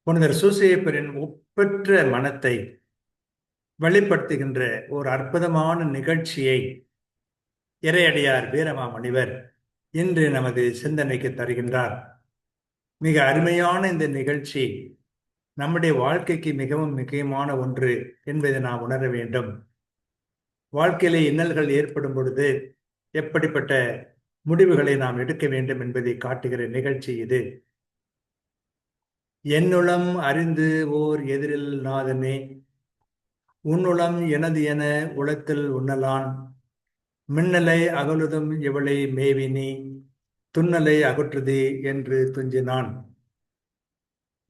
புனிதர் சூசையப்பரின் ஒப்பற்ற மனத்தை வெளிப்படுத்துகின்ற ஒரு அற்புதமான நிகழ்ச்சியை இறையடியார் வீரமாமுனிவர் இன்று நமது சிந்தனைக்கு தருகின்றார். மிக அருமையான இந்த நிகழ்ச்சி நம்முடைய வாழ்க்கைக்கு மிகவும் முக்கியமான ஒன்று என்பதை நாம் உணர வேண்டும். வாழ்க்கையிலே இன்னல்கள் ஏற்படும் பொழுது எப்படிப்பட்ட முடிவுகளை நாம் எடுக்க வேண்டும் என்பதை காட்டுகிற நிகழ்ச்சி இது. என்னுளம் அறிந்து ஓர் எதிரில் நாதனே, உன்னுளம் எனது என உளத்தில் உண்ணலான், மின்னலை அகலுதும் இவளை மேவினி, துன்னலை அகற்றுதி என்று துஞ்சினான்.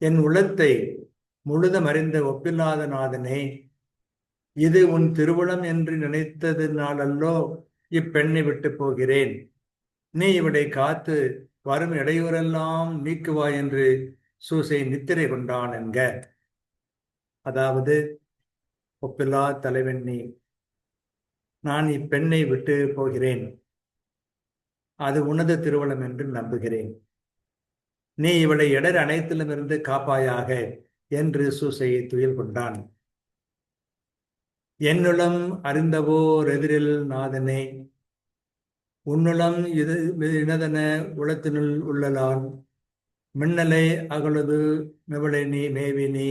என் உள்ளத்தை முழுதும் அறிந்த ஒப்பில்லாத நாதனே, இது உன் திருவுளம் என்று நினைத்ததினாலல்லோ இப்பெண்ணை விட்டு போகிறேன். நீ இவளை காத்து வரும் இடையூறெல்லாம் நீக்குவாய் என்று சூசை நித்திரை கொண்டான் என்க. அதாவது, ஒப்பில்லா தலைவன் நீ, நான் இப்பெண்ணை விட்டு போகிறேன், அது உனது திருவளம் என்று நம்புகிறேன். நீ இவளை இடர் அனைத்திலும் இருந்து காப்பாயாக என்று சூசையை துயில் கொண்டான். என்னுளம் அறிந்தவோர் எதிரில் நாதனே, உன்னுளம் இது இனதன உளத்தினுள் உள்ளலான், மின்னலை அகலுது மிவளை நீ மேவினி,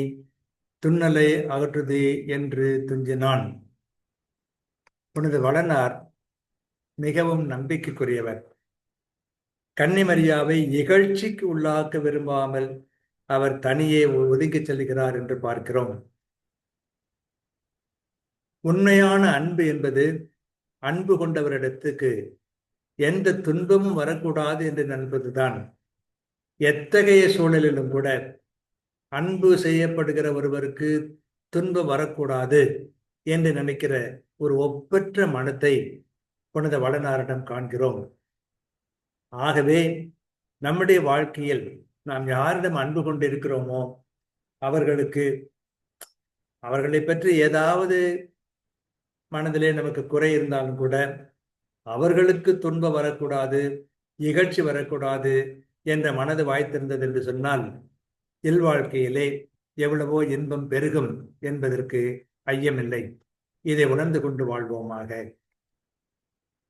துன்னலை அகற்றுதி என்று துஞ்சினான். புனித வளனார் மிகவும் நம்பிக்கைக்குரியவர். கன்னிமரியாவை இகழ்ச்சிக்கு உள்ளாக்க விரும்பாமல் அவர் தனியே ஒதுங்கிச் செல்கிறார் என்று பார்க்கிறோம். உண்மையான அன்பு என்பது அன்பு கொண்டவரிடத்துக்கு எந்த துன்பமும் வரக்கூடாது என்று நம்புவதுதான். எத்தகைய சூழலிலும் கூட அன்பு செய்யப்படுகிற ஒருவருக்கு துன்பம் வரக்கூடாது என்று நினைக்கிற ஒரு ஒப்பற்ற மனத்தை புனித வளனாரிடம் காண்கிறோம். ஆகவே நம்முடைய வாழ்க்கையில் நாம் யாரிடம் அன்பு கொண்டிருக்கிறோமோ அவர்களை பற்றி ஏதாவது மனதிலே நமக்கு குறை இருந்தாலும் கூட அவர்களுக்கு துன்பம் வரக்கூடாது, இகழ்ச்சி வரக்கூடாது என்ற மனது வாய்த்திருந்தது என்று சொன்னால் இல்வாழ்க்கையிலே எவ்வளவோ இன்பம் பெருகும் என்பதற்கு ஐயமில்லை. இதை உணர்ந்து கொண்டு வாழ்வோமாக.